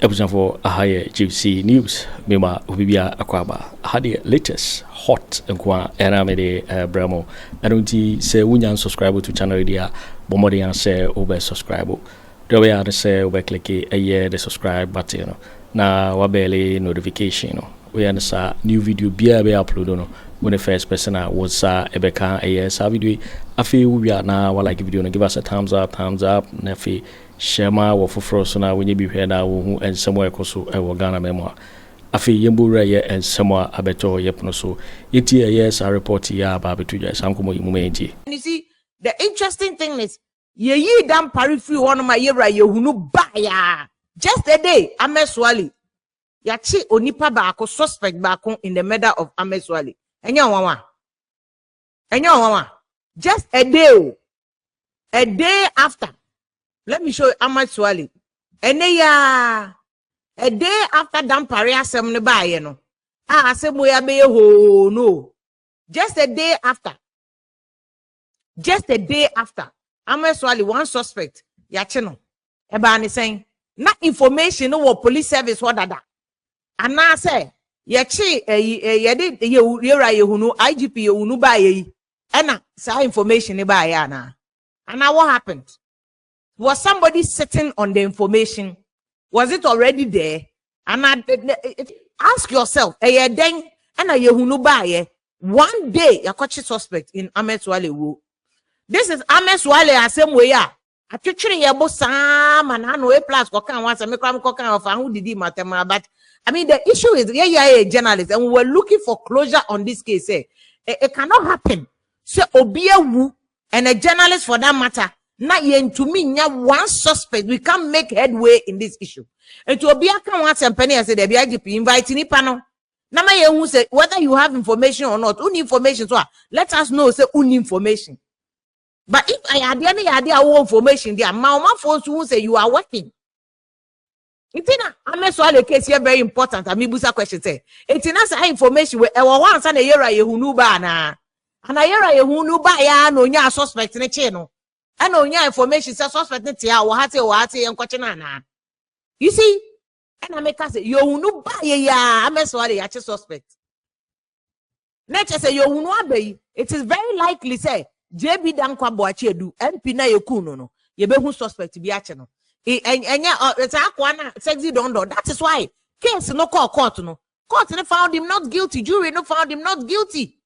episode for Ahaya GC News. Mima Ubibia Akwaba had the latest hot and Aramede Bramo. I don't say Wunyan subscribe to channel idea, Bomodian say over subscribe. The way I say over click a year the subscribe button. Na wabele notification. We understand new video be upload when the first person was Ebeka a yes video. I feel we are now like video give us a thumbs up, Nefi. Shema wa foforo so na wenye bi hwe na wo hu ensemo ekoso e wo Ghana memo afi yembura ye ensemo abeto yepono so yeti yes a report ya ba betu ja sankomo yimu menji. You see, the interesting thing is ye dam pari free one ma yebra Yohuno ba ya just a day Ahmed Suale yachi onipa ba ako suspect ba ako in the murder of Ahmed Suale enya wanwa just a day after. Let me show you Ahmed Suale. A day after Dompreh asem ne ba ye no. Asem we be Yohuno. Just a day after. Ahmed Suale one suspect. Yache no. Eba ni saying na information no wo police service what dada. Ana say yache yede Yohuno IGP Yohuno ba ye. Ena sa information ne ba ye na. And now what happened? Was somebody sitting on the information? Was it already there? And ask yourself, then and a Yohuno ba one day you catch a suspect in Ahmed Suale wo. This is Ahmed Suale same way ya. Actually yebo sam and Anno a plus kokan once me kram kokan of who did matema. But I mean the issue is a journalist and we were looking for closure on this case. It cannot happen. So obia wu and a journalist for that matter. Not yet to me, one suspect. We can't make headway in this issue. And to be a can once and penny, I said, the IGP inviting any panel. Nama who say whether you have information or not, only information. So let us know, say, only information. But if I had any idea of information, there, my folks who say you are working. It's in Ahmed Suale case here very important. I mean, Busa question say, it's in us information where our once and a year Yohuno ba na. And a year Yohuno ba ya no nya suspect in a channel. I know your information says suspect and question. You see, and I make us say Yohuno ba ya Ahmed Suale ya suspect. Next say Yohuno be it is very likely say JB dankwa Boakye Agyarko MP na Yohuno no ye be who suspect be ache no. Enya it's Kwaku Annan sexy don't do. That is why case no call court no. Court no found him not guilty. Jury no found him not guilty.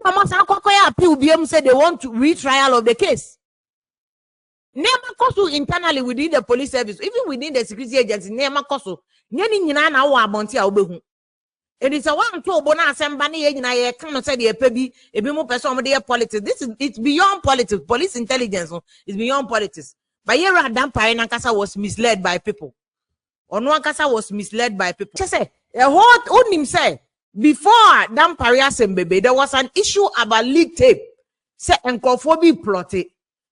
Appeal said they want to retrial of the case. Never cost internally within the police service, even within the security agency, never cost. It is a one to bona sembani and I cannot say the pebi, a bit more person their politics. This is it's beyond politics. Police intelligence is beyond politics. But here Dompreh Nankasa was misled by people. Onwankasa was misled by people. Just say a whole him say. Before Dompreh Asembebe, there was an issue about leak tape. Say encophobia plotted.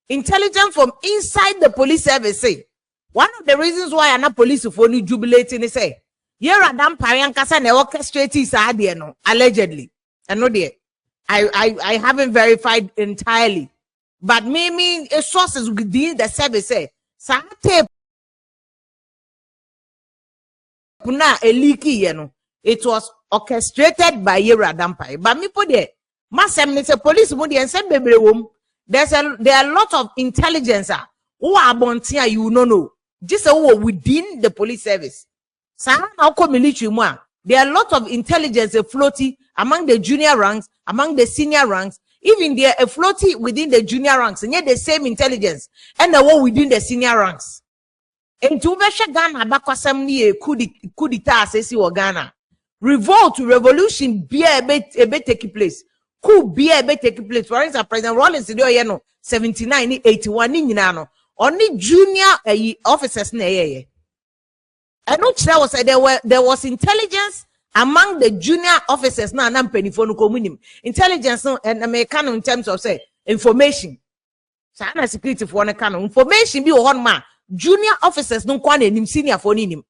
Intelligence from inside the police service say one of the reasons why I'm not police for only jubilating is say here at Dompreh Ankasa ne orchestrate is no allegedly. And no dear. I haven't verified entirely. But maybe sources within the service say sa tape na a leaky it was orchestrated by Dompreh. But me put there, Masem is a police body and send baby room. There are a lot of intelligence who are bontia you know. Just within the police service. Military there are a lot of intelligence floating among the junior ranks, among the senior ranks, even there a floating within the junior ranks, and yet the same intelligence and the one within the senior ranks. And to Ghana bakwasam ni kudita sesi wa Ghana. Revolt, revolution, be a bit taking place. Coup be a bit taking place. For instance, President Rollins did 79, 81 ni only junior officers na ye. And which was there was intelligence among the junior officers na penifonu komunim. Intelligence and American in terms of say information. Sana security for one kind of information be one man. Junior officers no kwane nim senior for nim.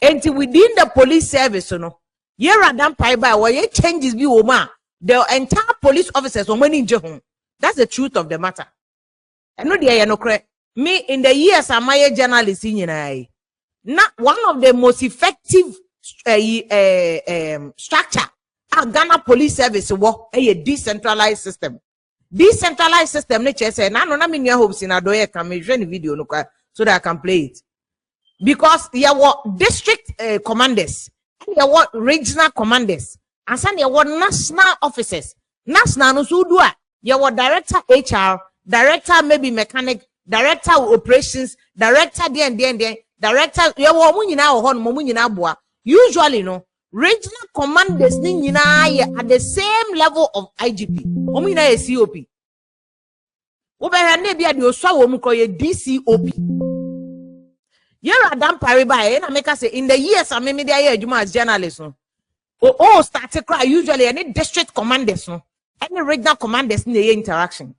And within the police service, here Dompreh by where changes be woman, the entire police officers on when in Jehon. That's the truth of the matter. I know the no correct. Me in the years I'm a journalist in Not one of the most effective structure Ghana Police Service work a decentralized system. Decentralized system, nature say, na no na me nua Hopeson Adorye can me share the video no so that I can play it. Because there were district commanders, there were regional commanders, and some there were national officers. National no so do there were director HR, director maybe mechanic, director operations, director director there were munyina ho no munyina boa. Usually no regional commanders ni nyina at the same level of IGP. Munyina is COP. Obere na bia de oswa wo mu koye DCOP. Yera dapaah by na make us say in the years I me dey adwuma as journalist no. Oh start to cry usually any district commanders no. Any regional commanders in the interaction.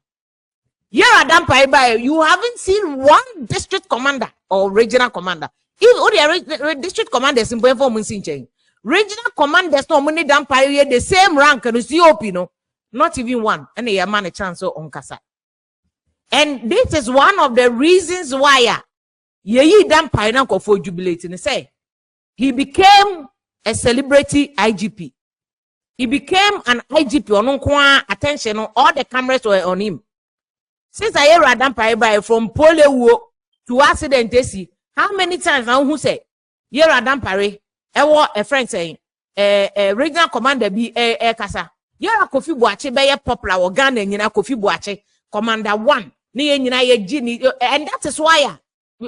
Yera dapaah by you haven't seen one district commander or regional commander. If the district commanders in form regional commanders no money dapaah the same rank as COP no. Not even one. And a man a chance on kasa. And this is one of the reasons why Yeyi dapaah na for jubilating. Say he became a celebrity IGP. He became an IGP on attention on all the cameras were on him. Since I hear dapaah by from Polewo to accident, how many times now who say Yera dapaah a friend saying regional commander be kasa. Yera Kofi Boakye be popular or Ghana nyina Kofi Boakye commander 1 ni nyina ye gini, and that is why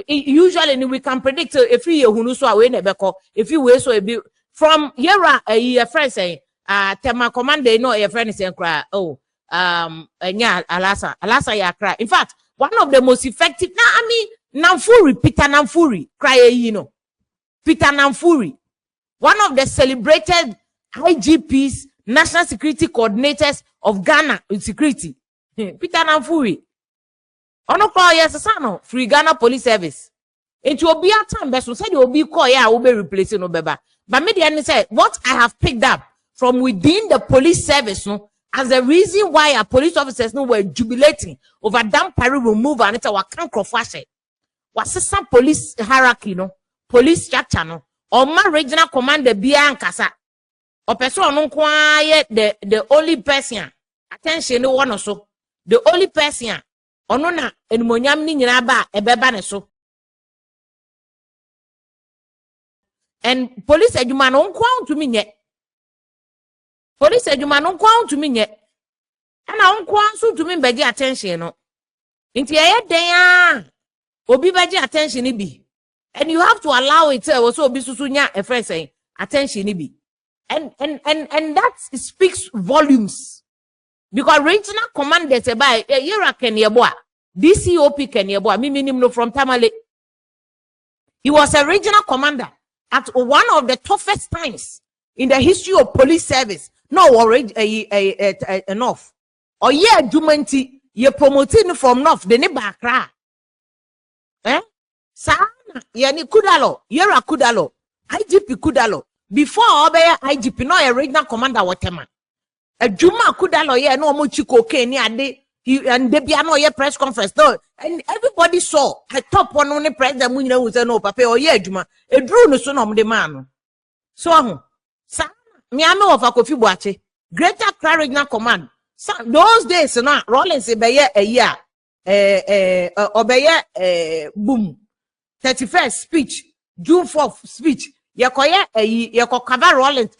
usually we can predict if you Yohuno so away nebeko if you way so a bit from Yera a friend saying tema commander no a friend saying cry nya alasa ya cry. In fact, one of the most effective now I mean Namfuri Peter Namfuri cry Peter Namfuri, one of the celebrated IGPs, national security coordinators of Ghana security. Peter Namfuri ono call yes sano free Ghana Police Service. Into obi atam beso said obi call ya will be replacing no beba. But media say what I have picked up from within the police service no as the reason why our police officers no were jubilating over dapaah removal and it's our cankrofashe. Was some police hierarchy no police structure no or my regional commander bia nkasa. Or person no quiet the only person attention no one or so. The only person ono na enmonyam ni nyina ba ebeba ne so. And police adwuma no nkwa ntumi nye. Police adwuma no nkwa ntumi nye. Ana nkwa so ntumi beji attention no. Nti eye den obi beji attention ni bi. And you have to allow it so obi susu nya a friend saying attention ni bi. And that speaks volumes. Because regional commanders by Yera Kenyeboa, DCOP Kenyeboa, minim no from Tamale. He was a regional commander at one of the toughest times in the history of police service. No, enough. Or yeah, Jumanti, you promoting from North, the Nebakra. Sana, yani Kudalo, Yera Kudalo, IGP Kudalo. Before Obey IGP, no a regional commander whatever. A Juma Kudalo, yeah, no Mochiko Kenny and the piano press conference. No, and everybody saw a top one on the president when was no papa or yeah, Juma, a drew no son of the man. So, Miami of Akofi Boakye, Greater Accra Regional Command. So, those days, no, Rollins a year, boom, 31st speech, June 4th speech, Yakoya, Yakokava Rollins,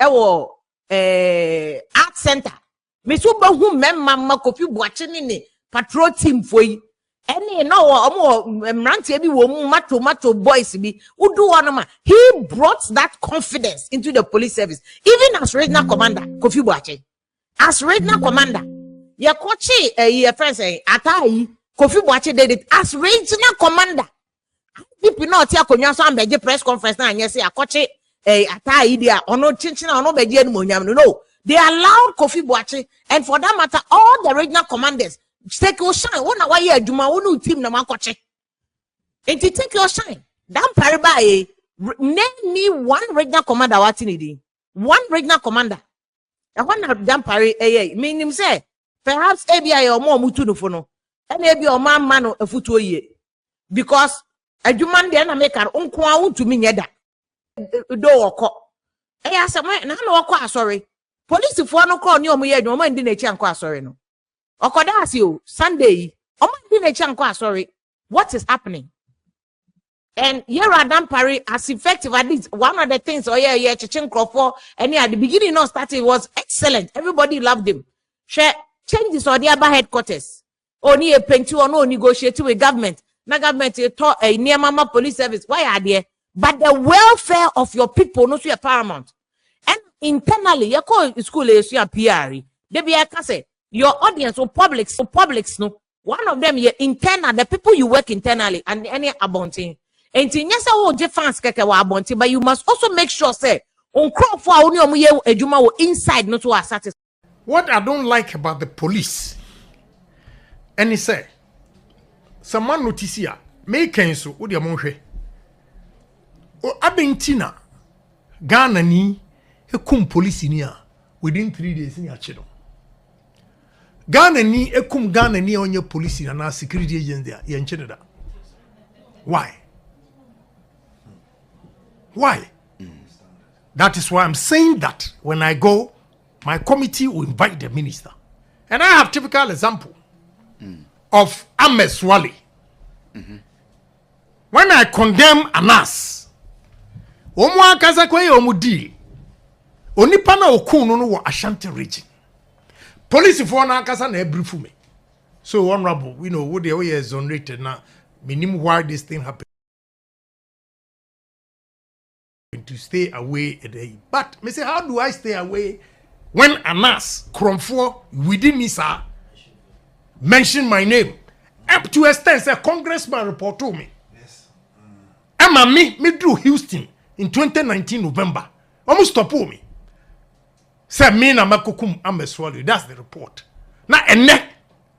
art center. Me so ba hu memma Kofi Boakye ni patrol team foi. Any no omo mrantie bi wo mu mato boys bi. Udu onoma. He brought that confidence into the police service. Even as regional commander, Kofi Boakye. As regional commander, ya kochi your friend say Atta Kofi Boakye did it as regional commander. People not here konwa so ambeje press conference na anya say akochi Atta dia ono chinchina ono beje enmonyam no. They allowed Kofi Boakye, and for that matter, all the regional commanders take your shine. One hour here, Juma, one team na makoche. And to take your shine. Dapaah by name me one regional commander. What in it? One regional commander. I want to dapaah. Mean him say perhaps ABI or more mutu no fono, and maybe or man a foot ye because adwuma de na make unko a wontumi nyeda do woko asema na woko asori police fo no call ni omo ye adwuma ndi na chi anko asori no okoda ase o Sunday omo ndi na chi anko asori. What is happening? And here Dampari as effective at least one of the things Chichin Crawford and at the beginning of starting was excellent. Everybody loved him. Changes on the other headquarters. Only a penty or no negotiating with government. Na government taught a near mama police service. Why are there? But the welfare of your people no so paramount. And internally, your call school is your PR. They be say your audience or publics no. One of them internal, the people you work internally and any abonting. And yes, I will defense keke wa abonting, but you must also make sure say on crop for only ejuma inside not to satisfied. What I don't like about the police, and he say, someone notice here, make so udi amonhwe. O abentina Ghana ni ekum police ni within 3 days ni achido. Ghana ni ekum Ghana ni onye police na security agents there yenchene da. Why? Why? That is why I'm saying that when I go, my committee will invite the minister. And I have typical example of Ahmed Suale. When I condemn Anas, omwa kaza kwe omudi, onipa na okunu no wo Ashanti region. Police for na kasa na brief me. So honorable, you know, what the way is exonerated now, minimum why this thing happened. To stay away a day. But me say, how do I stay away when Anas Kromfo within me, sir, mention my name? Up to extent, a congressman report to me. Yes. Emma me drew Houston in 2019 November. Almost stop me. Say me na makukum ameswali. That's the report. Now and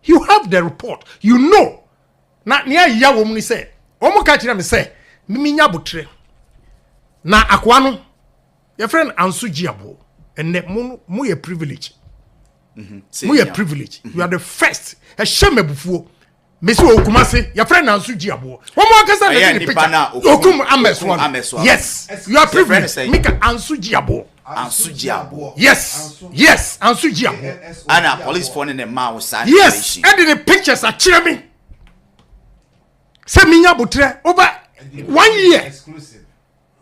you have the report. You know. Now near ya woman say. Omo kachira me say. Mimi nyabutre. Na akwano. Your friend Ansu Jiabo. And mu ye privilege. Mu ye privilege. You are the first. A shame before. Monsieur Okumase, your friend Ansu Jiabo. One more person in the picture. Okum Ameswan. Yes. You are privileged. Make Ansu Jiabo. Ansu Jiabo. Yes. Yes. Ansu Jiabo. Anna police phone in the mouse. Yes. And the pictures are cheering. Seminya Butre over 1 year. Exclusive.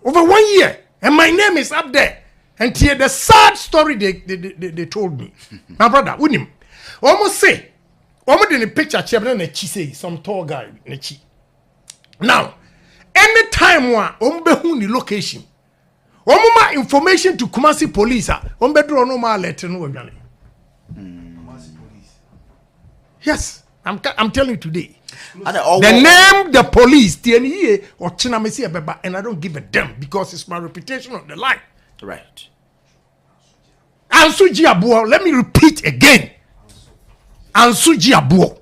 Over 1 year. And my name is up there. And here the sad story they told me. My brother, with him. Almost say, almost in the picture, say some tall guy. Now, anytime one, the location, my information to Kumasi police, draw no more letter no Yes, I'm telling you today. The name the police, TNE or Chinamesi Abeba, and I don't give a damn because it's my reputation on the line. Right. Ansu Jiabo, let me repeat again. Ansu Jiabo.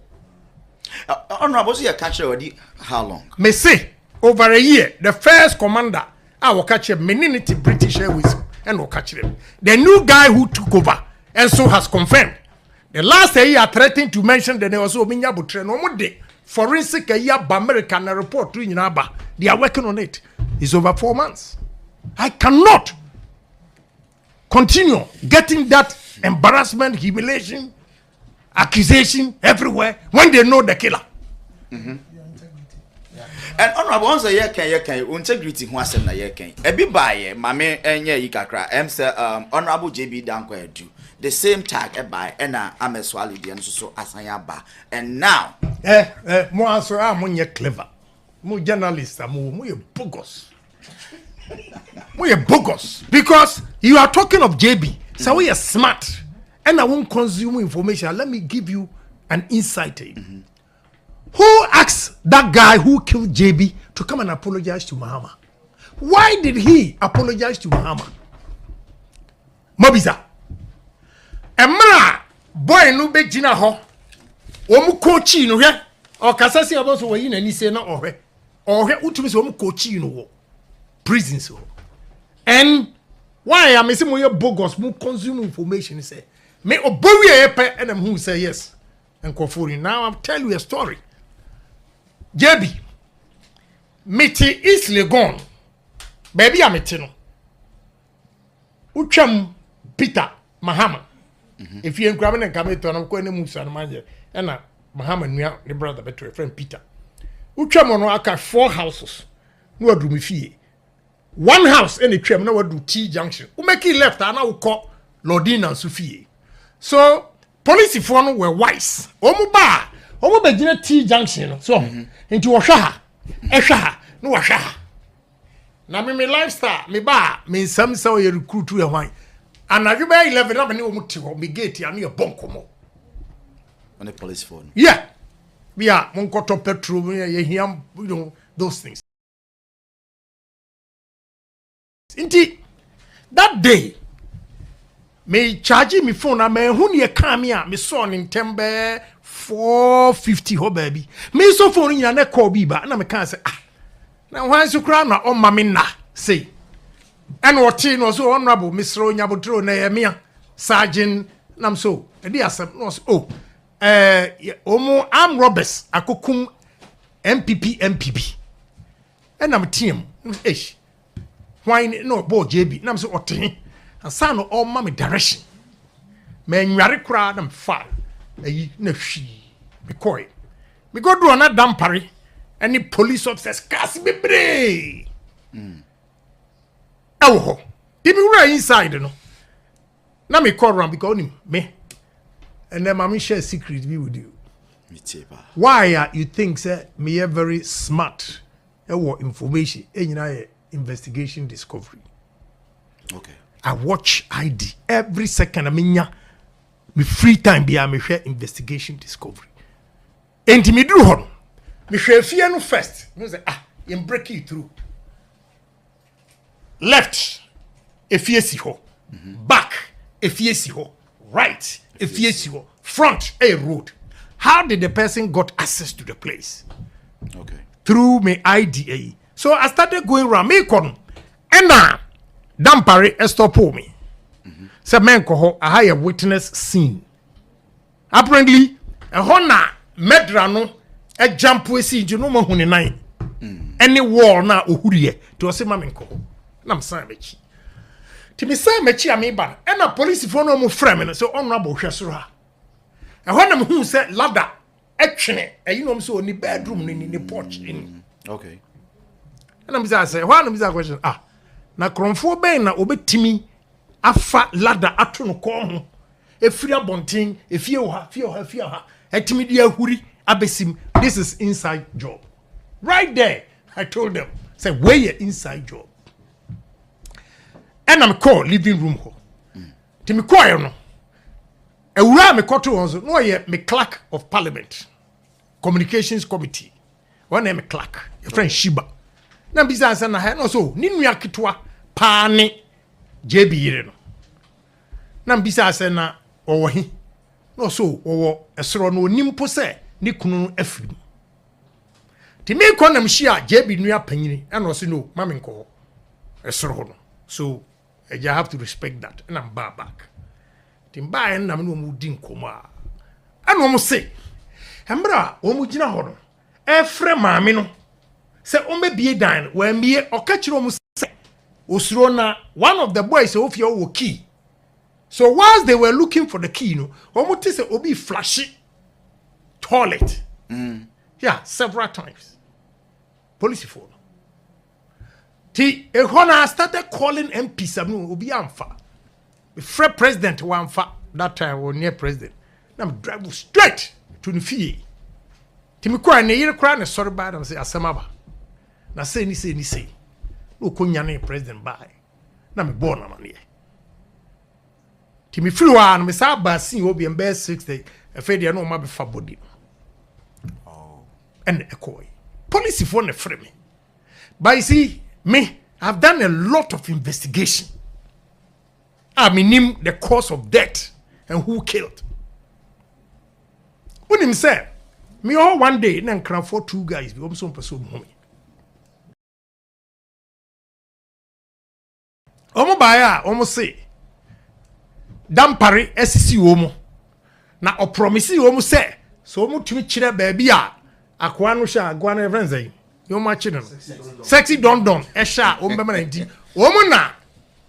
Honorable, you catch already how long? Me say over a year. The first commander, I will catch a Meninity British Airways and will catch them. The new guy who took over and so has confirmed. The last year threatened to mention that there was Ominya Butre no more day. Forensic American report to Inaba. They are working on it. It's over 4 months. I cannot continue getting that embarrassment, humiliation, accusation everywhere when they know the killer. And honorable once a year can integrity who has na year can. A bit by mame enye yikakra honorable JB Danko do the same tag by Enna Ameswali and so asayaba. And now mo answer am clever. Mo journalist mo bogus. Mo bogus because you are talking of JB. So we are smart and I won't consume information. Let me give you an insight. Who asked that guy who killed JB to come and apologize to Mahama? Why did he apologize to Mahama? Mobiza. Emra boy no be jina ho. Omu coach no hwe. O kasasi aboso wo yi na ni se na ohwe. Ohwe utumi se omu coach no wo. Prison so. And why am I saying bogus mo consume information say me obowi epe and who say yes. And Kofuri now I'm telling you a story. JB meti East Legon baby ameti no utwam Peter Mahama if you grab and come to an ko ne musa no manje na Mahama nua ne brother better friend Peter utwam no aka 4 houses no adu me fie one house in the twam na wadu T junction we make it left and now call Lordina and Sophie so police for no were wise omo ba gina T junction so into ohwa ha no ohwa ha na me lifestyle me ba me nsam say o recruit we hwan anadwo ba 11 na me ne omo ti ho me gate ya no ye bonkomo on the police phone yeah we are monkoto petrol ye hiam you know those things inti that day me charge me phone na me hu ne kam me a me saw in tembe 450 ho baby me so phone nya na call bi ba na me kan say na wan so kra na o ma me na say and what no so honorable Mr. Nyabotro na ye me sergeant nam so e dey asem no so omo am robbers akokum MPP and am team why no bo JB nam so oten ansa no all ma me direction me nware kura na fa ayi na hwi me koi me go do na dampare any police officers cast bebre oh if you were inside no na me call around because me and then mommy share secret be with you why you think say me are very smart information investigation discovery okay I watch ID every second. I mean, me free time be me share investigation discovery. And me do hon. Me share fear no first. Me say you break it through. Left, if yes ho. Back, if yes ho. Right, if yes ho. Front, a road. How did the person got access to the place? Okay. Through my IDA. So I started going around. Me kon. And now. Dampare estopo me. Se men ko ho I have witness scene. Apparently a hona medra no e jump we see you no ma huni nan. Any wall na ohuriye to se ma men ko ho. Na msan mechi. Ti me say mechi ame ba. E na police fo no mo frame no so honorable hwesoro ha. E hona me hu se ladder e twene e you know so ni bedroom ni porch in. Okay. And I'm say why no me question na kronfo ben na obetimi afa ladder ato no ko ho efiri abonten efie ho ha etimi dia huri abesim this is inside job right there I told them say where your inside job and I'm call living room ho timi call no ewura me koto won so no ye me clerk of parliament communications committee one name clerk your friend Shiba na bizansa na ha no so ni nua ketwa pa ne JB no na bizansa na owo hi no so owo esoro no nimpo se ni kunu afiri ti me konam hia JB nua panyini na no so no mame nko esoro no so you have to respect that and I'm back timba en na me no mu di nkomo a ana mo se embra o mu gina ho no efre maame no se omebie dan we mie okachiro mu se osuro na one of the boys ofia wo key so whilst they were looking for the key no omuti se obi flashy toilet yeah several times police phone ti ehona started calling MP sabno obi amfa the Fred president wa amfa that time we near president na drive straight to the fie ti me kwa ne yire kwa ne sorry bad am say asemaba na say ni say no konya na president by na me born na ne ti me firi wa no me sa ba sin obi em be 60 e fe de no ma be fa body and ekoi police for ne frame me but you see me I've done a lot of investigation I mean the cause of death and who killed when him say me all one day na nkran for two guys be so person mo omo baya omo say dampare esisi omo na o promise omo say so omo tumi kire ba bi a akwa no hwa agwa na friends yi You matching no. Sexy don esha o mbema na nti. Wo mo na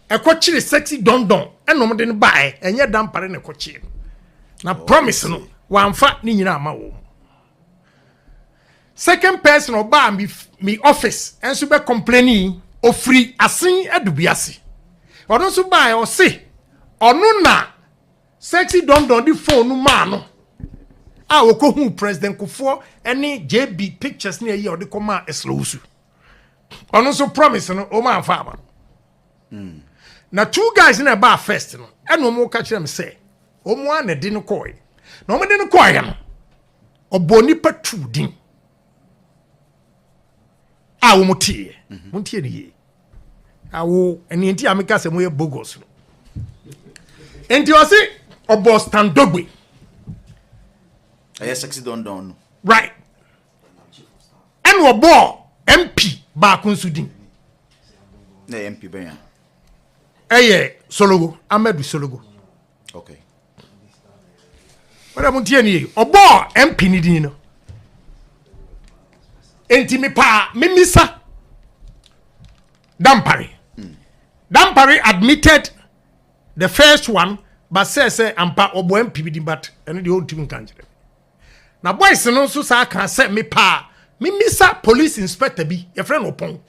ekochire sexy don e no mo de no bae enye dampare na ekochire. Na promise no wamfa ni nyina ama wo. Second person oba me office enso be complaining ofori asin adubiase. Ono so bae o se ono na sexy don di phone ma no. Okohu President Kufo any JB pictures near you or the coma eslosu. On also promise no Oma farmer. Now 2 guys in a bar first no and no more catch them say. One a didn't coy. No one didn't coy or bonipa true din. Mutie. Mutie. I will and the Amica some way bogos. And you see or Boston Dogby. Sexy don. Right. And we bought MP Bakun Sudin. The MP Benya. Sologo. Ahmed Sologo. Okay. What about you? Or bought MP Nidino. Enti me pa misa. Dampare. Dampare admitted the first one, but says ampa obo MP bidin but and the whole team can't. Na boys no so sa kan say me pa me misa police inspector bi your friend opon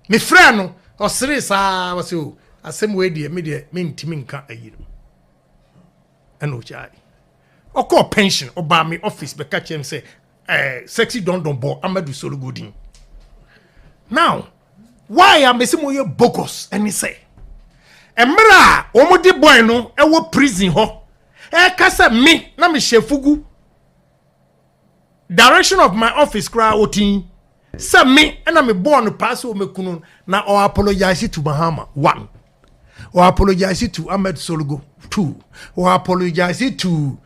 me friend no osire sa was o asem we de me de me ntimi nka ayi no eno chai oko pension oba me office be catch him say sexy don bo Amadu Sologodin. Now why am mesimo ye bogus any say emra omodi boy no e wo prison ho kasa me na me shefugu direction of my office kra otin say me na me born pass o mekunu na or apologize to Mahama 1 or apologize to Ahmed Sologo 2 or apologize to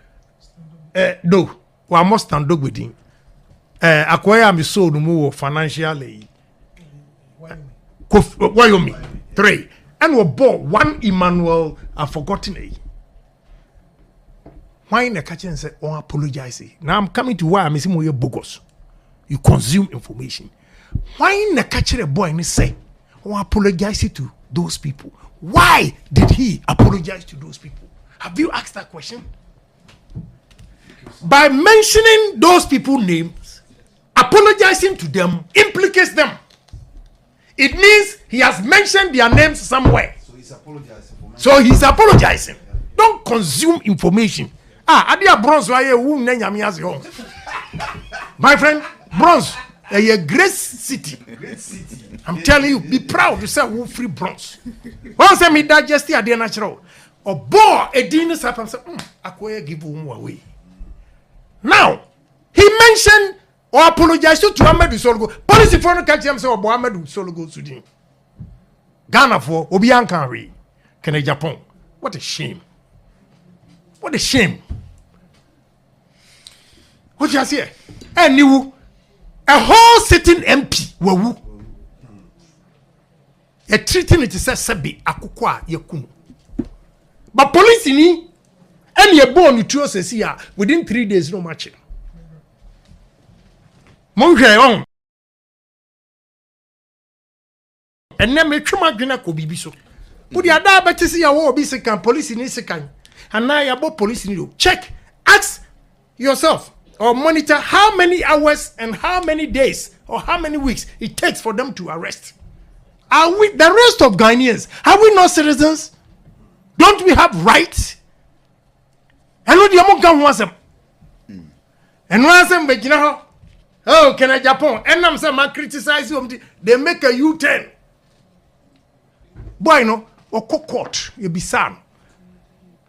no or must stand dog with him akwaya me so no more financially Wyoming 3 and we bought 1 Emmanuel I've forgotten it. Why in the kitchen say oh apologize? Now I'm coming to why I'm saying more bogus. You consume information. Why in the kitchen a boy and say oh apologize to those people? Why did he apologize to those people? Have you asked that question? By mentioning those people's names, apologizing to them implicates them. It means he has mentioned their names somewhere. So he's apologizing. Don't consume information. Adia bronze why you my friend, bronze a great city. I'm telling you, be proud to say who free bronze. Once I meet that just the natural or boy a dinner sapam say akoya give away. Now he mentioned or apologized to Ahmed Sologo. Police for no catch him say Ahmed Sologo Sudin. Ghana for Obianka Re Kennedy Agyapong. What a shame. What a shame. What you say? And you a whole sitting MP wawu. A treating it says Sabi Akukwa Yakunu. But police ni and you born to Cecilia within 3 days no matching. Monje on. And then me chuma gina ko bibi so. Would you ada better see a war be second police in second? And now you about police in you. Check, ask yourself or monitor how many hours and how many days or how many weeks it takes for them to arrest. Are we the rest of Ghanaians? Are we not citizens? Don't we have rights? And what do you want them? And once them but you know, oh, can I Japan? And I'm saying, man, criticize you. They make a U-turn. Boy, no, or court, you be son.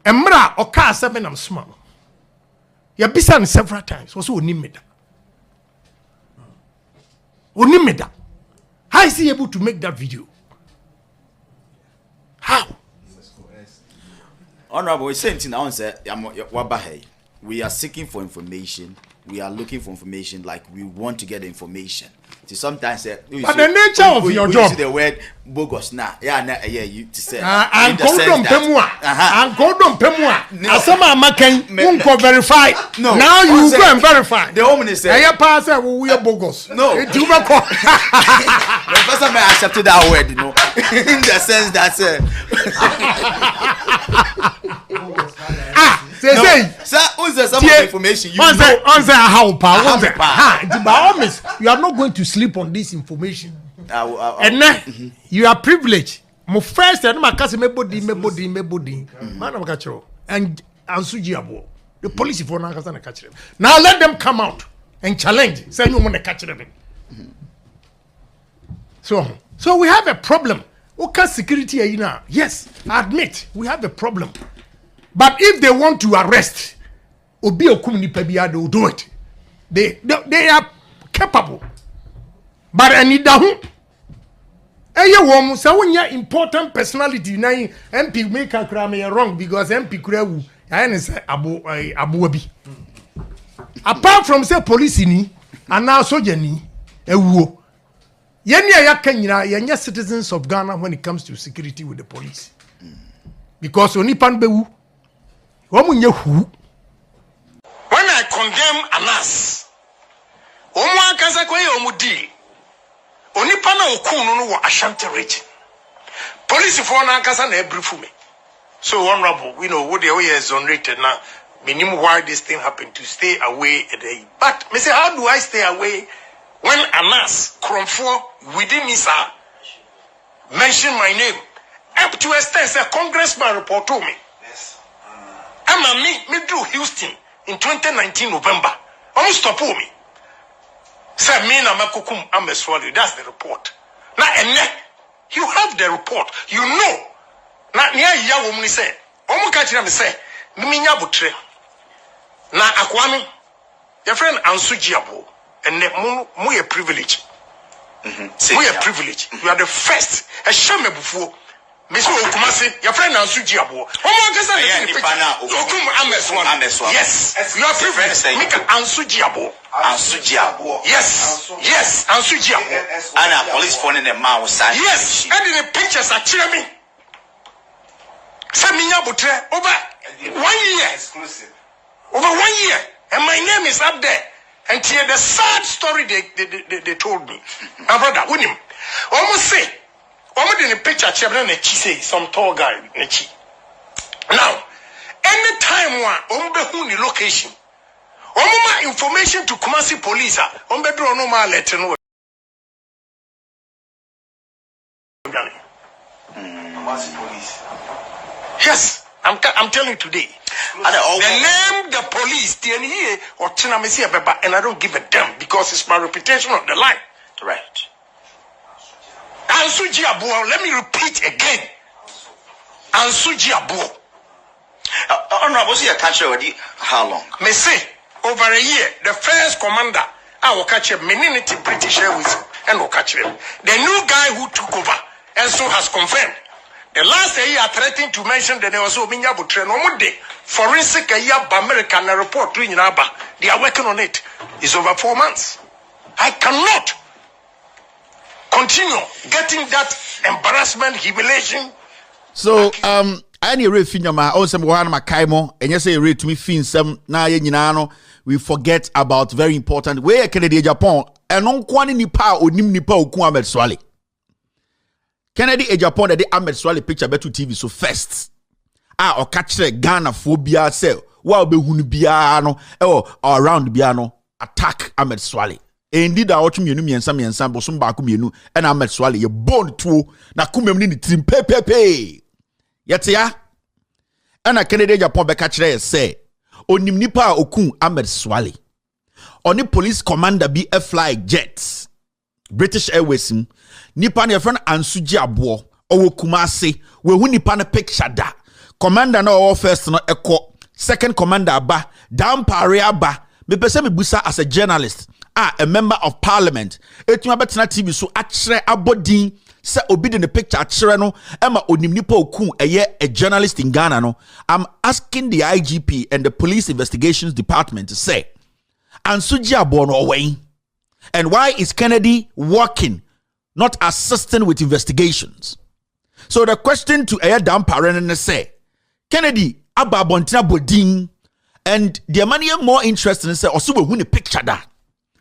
Emra or car 7 I'm small. You be son several times. Also, Unimeda. Unimeda. How is he able to make that video? How? Honorable, we sent in answer. We are seeking for information we are looking for information, like we want to get information. So sometimes, but the nature of your job, the word bogus now, you to say, and Godom Pemua, and Godom Pemua, Asama Markin won't verify. No, now you go and verify. The woman is saying, I pass we are bogus. No, it's you the first time I accepted that word, you know, in the sense that say, sir, who's the some information you know? You are not going to sleep on this information. And then you are privileged. My first, and my cousin, me body. Man, I'm catch you. And Suji Abo, the police for now catch them. Now let them come out and challenge. Say you want to catch them. So we have a problem. Okay, security here now. Yes, I admit we have a problem. But if they want to arrest, Obi Okumni Pebia, they will do it. They are capable. But I need that. So when you important personality, now MP make a crime wrong because MP Krewu, I say Abu Abi. Apart from say police ni, and now soldier ni, ewo. Yenya Kenya, yenya citizens of Ghana when it comes to security with the police. Because Onipan Bewu. When I condemn Anas, Omwa Kazakwe Omudi, Onipana Okunu no Ashanti region. Police for Nankasa na briefly. So honorable, we know what the way is exonerated now. Minimum why this thing happened to stay away a day. But me say, how do I stay away when Anas Kromfo within Nisa mention my name? Up to a extent, a congressman report to me. I'm me drew Houston in 2019 November. Almost stop me. Say me na makukum ameswali. That's the report. Now you have the report. You know. Now near ya woman say. Omo kachira me say. Miminya butre. Na akwami. Your friend Ansu Jiabo. And mu a privilege. Mu a privilege. You are the first. A shame before. Mr. Okumasi, your friend Ansu Jiabo. Yes, you are privileged. Make Ansu Jiabo. Ansu Jiabo. Yes, Ansu Jiabo. And a police phone in the mouse. Yes, and in the pictures are cheering me. Saminya Butre over 1 year. Exclusive. Over 1 year. And my name is up there. And here the sad story they told me. My brother, with him. Almost say. In the picture, say some tall guy. Now, anytime one the location, information to Kumasi police, draw no more letter no. Kumasi police. Yes, I'm telling you today. The name the police, TNE or Chinamesi Abeba, and I don't give a damn because it's my reputation on the line. Right. Ansu Jiabo, let me repeat again. Ansu Jiabo. Honorable, see a catcher already. How long? Me say over a year. The first commander, I will catch him. Mininity British Airways, and will catch him. The new guy who took over, and so has confirmed. The last year threatened to mention that there was a Minyabu train. No day forensic American report to Inaba. They are working on it. It's over 4 months. I cannot continue getting that embarrassment, humiliation. So, I need to find my own some one my kaimo, and yes, I read to me fin some na yenano. We forget about very important where Kennedy Agyapong and on kwani nipa o nim nipa o ku Ahmed Suale. Kennedy Agyapong the Ahmed Suale picture Net2 TV so first. O catch Ghana phobia say wa be hunu bia no around bia no attack Ahmed Suale. Indeed, I watch me miensa bosom ba ku mienu and Ahmed Suale ye bone tuo na kumem ni trim pepepe. Yet ya and Kennedy Agyapong be catch say onim nipa okun Ahmed Suale. Oni police commander be a fly jet British Airways nipa ne friend Ansu Jiabo owo Kumasi we hu nipa ne picture da commander na owo first no eko second commander ba dapaah ba me pese me busa as a journalist a member of parliament etuma betena TV so akere abodin se obi de the picture akere no ema onim nipa okun eye a journalist in Ghana no. I'm asking the IGP and the police investigations department to say Ansuji Abono away. And why is Kennedy working, not assisting with investigations? So the question to Air Dampaah say, Kennedy Abba Bontina Bodin, and the money more interested in say, Osubo win a picture that.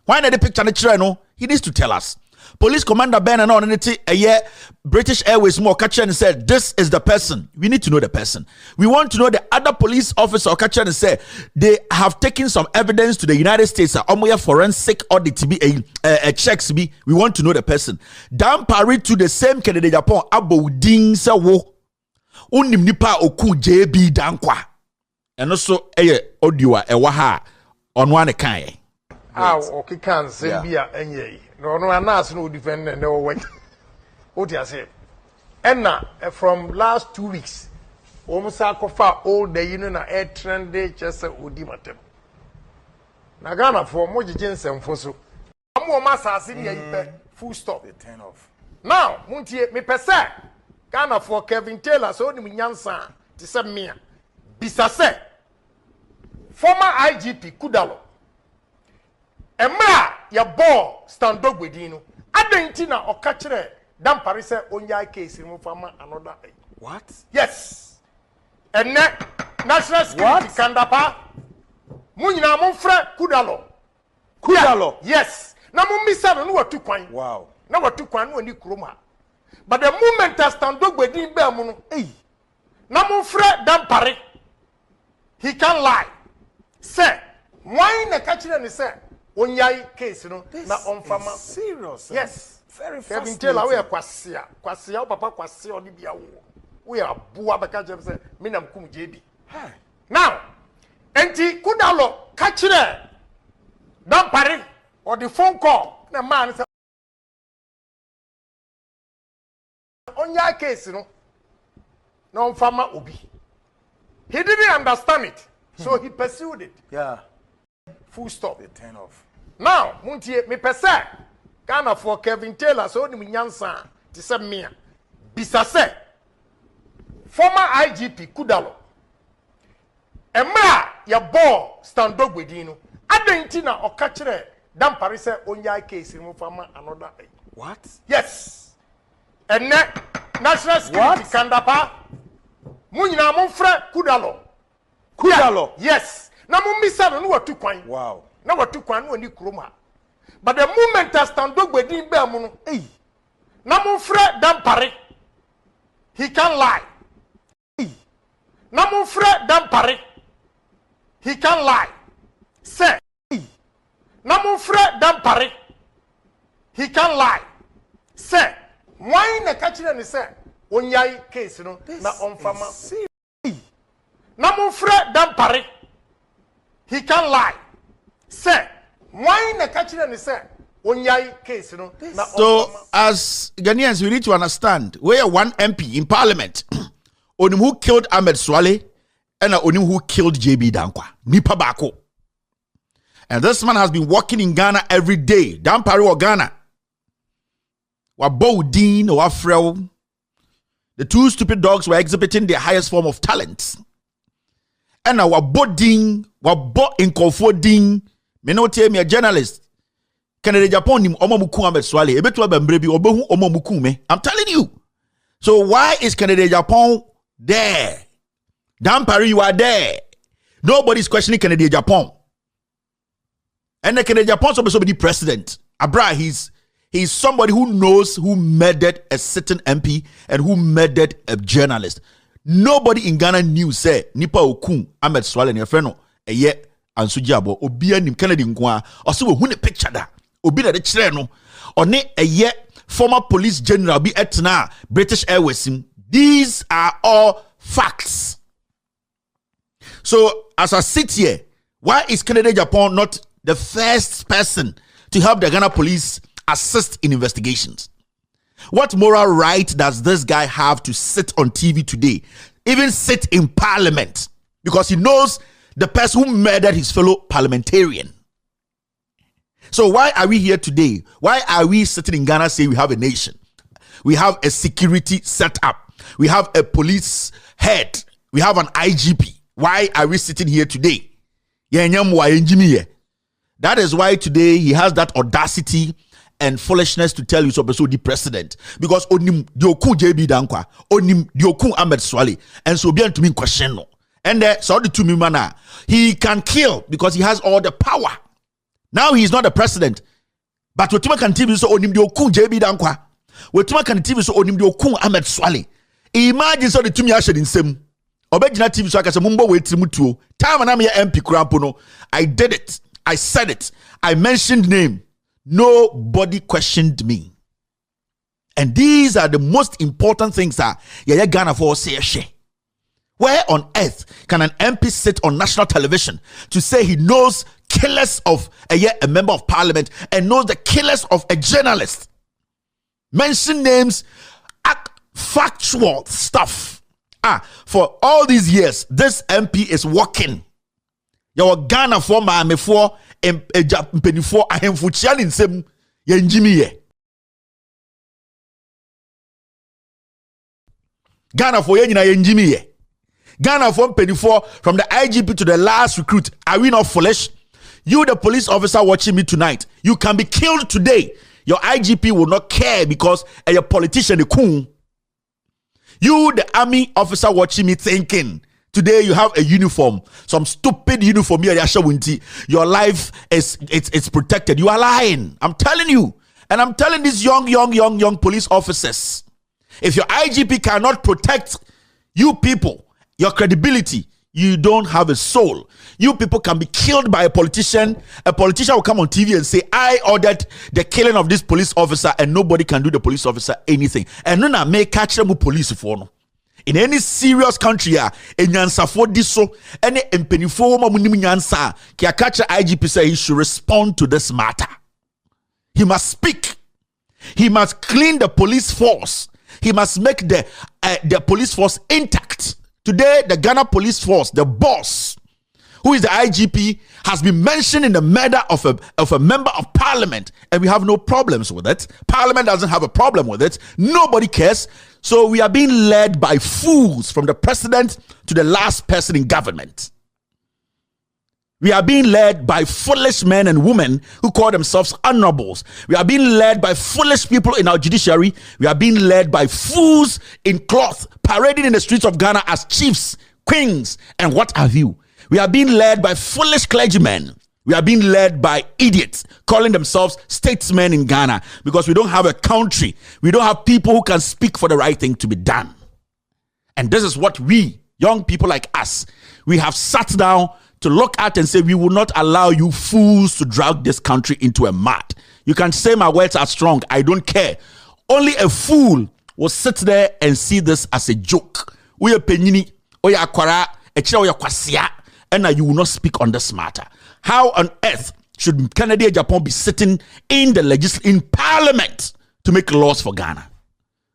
Why not the picture the no? He needs to tell us. Police Commander Ben and on a year British Airways more catcher and said, this is the person. We need to know the person. We want to know the other police officer or catcher and say they have taken some evidence to the United States. Forensic audit to be a checks be. We want to know the person. Dampaah to the same Kennedy Agyapong abo ding sa wo unim nipa oku JB dankwa. And also audio ewaha on one kind. Okay, can send be a no, Anas no defend and no wait. What you say? And now, from last 2 weeks, almost all the union air trend day just Udimatem. Nagana for Moji Jensen for so. I'm more massa full stop. The 10 off. Now, Muntie, me per se. Ghana for Kevin Taylor, so the Minyansa, to some me. Bisase. Former IGP Kudalo. Emra ya ball stand up with you. Adentina or catch Dampaah say onya case in farmer another. What? Yes. And national security kandapa. Munyina monfre Kudalo. Kudalo. Yes. Na mumisa no watu kwan. Wow. Na watu kwan no ni kroma. But the moment I stand up with him be amuno. Eh. Na monfre Dampaah. He can't lie. Say, why na catch ni say Onyai case, no, na on farmer. Serious. Yes. Very fascinating. Kevin Taylor, we are kwasia, papa kwasia, onibia wo. We are bua baka jam say, minam kum JB. Now, enti Kudalo catch there. Dampaah or the phone call. Na man say, Onyai case, no, na on farmer obi. He didn't understand it, so he pursued it. Yeah. Full stop. The 10 off. Now, Muntie, me pesa. Ghana for Kevin Taylor, so the Minyansa, to some me. Bisase. Former IGP Kudalo. Emra, ya ball stand up with you. Adentina or catcher, Dampaah say onya case in farmer another. What? Yes. And national security kandapa. Munyina monfre Kudalo. Kudalo. Yes. Na mumisa no watu kwan. Wow. Na watu kwan no ni kroma. But the moment I stand up with him be amuno, eh. Na monfre Dampaah. He can't lie. Eh. Na monfre Dampaah. He can't lie. Say. Eh. Na monfre Dampaah. He can't lie. Say. Why na catch ni say onyai case no na on farmer. Na monfre Dampaah. He can't lie. Say, why na catch and say, onyai case, no? So, as Ghanaians, we need to understand, we are one MP in Parliament, on who killed Ahmed Suale, and on who killed JB Dankwa, Nipa Bako. And this man has been working in Ghana every day. Dampaah or Ghana. Wa Bowdin or Afrel. The two stupid dogs were exhibiting their highest form of talent. And our boarding, wa bought in confiding, me no tell me a journalist. Kennedy Agyapong nim omomuku Ahmed Suale. Ebetu abembrebi obehu omomuku me. I'm telling you. So why is Kennedy Agyapong there? Dampaah, you are there. Nobody's questioning Kennedy Agyapong. And the Kennedy Agyapong is the president. Abra, he's somebody who knows who murdered a certain MP and who murdered a journalist. Nobody in Ghana knew say Nipa Okun Ahmed Suale and your friend eye Ansuji Abo obi anim Kennedy nkwa oso we hu ne picture da obi na de kire no one eye former police general be etna British Airways. These are all facts. So as I sit here, why is Kennedy Agyapong not the first person to help the Ghana police assist in investigations? What moral right does this guy have to sit on TV today, even sit in parliament, because he knows the person who murdered his fellow parliamentarian? So why are we here today? Why are we sitting in Ghana saying we have a nation? We have a security setup. We have a police head. We have an IGP. Why are we sitting here today? The That is why today he has that audacity and foolishness to tell you so the president, because onim dioku JB Dankwa, onim dioku Ahmed Suale, and so be to me question no. And so the two mana he can kill because he has all the power. Now he is not the president, but wetuma can TV so onim dioku JB Dankwa, wetuma can TV so onim dioku Ahmed Suale. Imagine so the two me ashed in same. Obejina TV so akase mumbo wetri mutuo. Time na me MP krampo no. I did it. I said it. I mentioned name. Nobody questioned me. And these are the most important things that Yaya Ghana for say. Where on earth can an MP sit on national television to say he knows killers of a member of parliament and knows the killers of a journalist? Mention names, factual stuff. For all these years, this MP is working. Your Ghana for Mahama for penny4 ahemfo chia ne nsem ye njimi ye. Ghana for ye nyina ye njimi ye. Ghana for penny4 from the IGP to the last recruit. Are we not foolish? You, the police officer watching me tonight, you can be killed today. Your IGP will not care because a politician the coon. You, the army officer watching me thinking, today you have a uniform, some stupid uniform here. Your life is protected. You are lying. I'm telling you, and I'm telling these young police officers, if your IGP cannot protect you people, your credibility, you don't have a soul. You people can be killed by a politician. A politician will come on TV and say, I ordered the killing of this police officer, and nobody can do the police officer anything. And no na may catch them police for no. In any serious country, nyansa for this so any empenifo mamunim nyansa ki akacha IGP say he should respond to this matter. He must speak. He must clean the police force. He must make the police force intact. Today, the Ghana police force, the boss, who is the IGP, has been mentioned in the murder of a member of parliament, and we have no problems with it. Parliament doesn't have a problem with it. Nobody cares. So we are being led by fools, from the president to the last person in government. We are being led by foolish men and women who call themselves honorables. We are being led by foolish people in our judiciary. We are being led by fools in cloth, parading in the streets of Ghana as chiefs, queens, and what have you. We are being led by foolish clergymen. We are being led by idiots calling themselves statesmen in Ghana because we don't have a country. We don't have people who can speak for the right thing to be done. And this is what we, young people like us, we have sat down to look at and say, we will not allow you fools to drag this country into a mud. You can say my words are strong. I don't care. Only a fool will sit there and see this as a joke. We are penini, oya akwara, echa oya kwasia, and you will not speak on this matter. How on earth should Kennedy Agyapong be sitting in the in parliament to make laws for Ghana?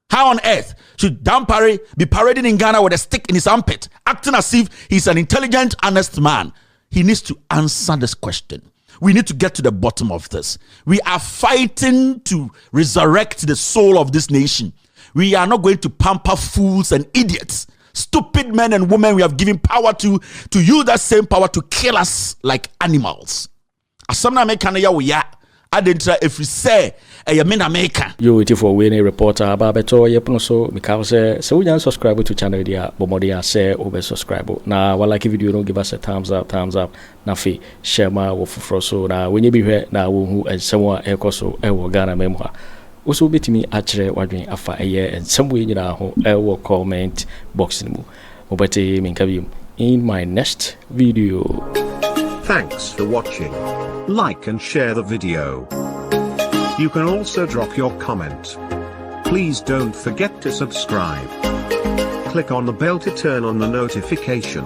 How on earth should Dompreh be parading in Ghana with a stick in his armpit, acting as if he's an intelligent, honest man? He needs to answer this question. We need to get to the bottom of this. We are fighting to resurrect the soul of this nation. We are not going to pamper fools and idiots, stupid men and women we have given power to use that same power to kill us like animals. Asamna mekana ya uya. Adentra if we say a men America. You wait for winning reporter Babeto Yepono because so we subscribe to channel dia Bomodia say over subscribe. Now while like video don't give us a thumbs up. Nafi share my offer so now when you be here now who and someone ekoso ewo Ghana memoir. Also bet me actually wondering afa a year and some way ewo comment box in Obete Minkabium in my next video. Thanks for watching. Like and share the video. You can also drop your comment. Please don't forget to subscribe. Click on the bell to turn on the notification.